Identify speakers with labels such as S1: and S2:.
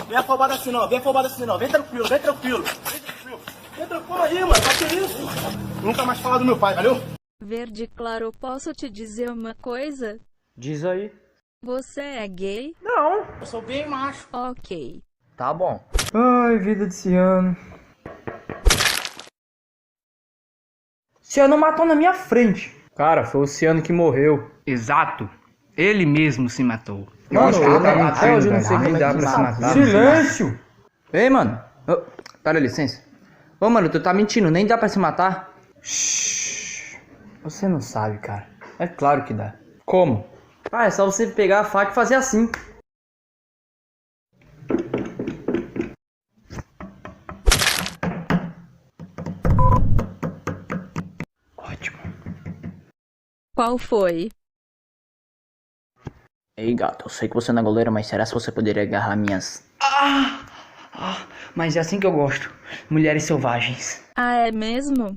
S1: Vem afobado assim não, vem afobado assim não. Vem tranquilo, vem tranquilo. Vem tranquilo. Vem tranquilo aí, mano. Vai ter isso. Nunca mais falar do meu pai, valeu?
S2: Verde claro, posso te dizer uma coisa?
S3: Diz aí.
S2: Você é gay?
S1: Não, eu sou bem macho.
S2: Ok.
S3: Tá bom.
S4: Ai, vida de Ciano. Ciano matou na minha frente. Cara, foi o Ciano que morreu.
S5: Exato. Ele mesmo se matou.
S4: Mano, eu
S3: tá
S4: não, até hoje eu não sei como
S3: dá
S4: é que
S3: pra se matar.
S4: Silêncio! Ei, mano. Ô, pera, licença. Ô, mano, tu tá mentindo. Nem dá pra se matar? Shhh. Você não sabe, cara. É claro que dá. Como? Ah, é só você pegar a faca e fazer assim. Ótimo.
S2: Qual foi?
S3: Ei, gato, eu sei que você não é goleiro, mas será se você poderia agarrar minhas...
S4: Mas é assim que eu gosto. Mulheres selvagens.
S2: Ah, é mesmo?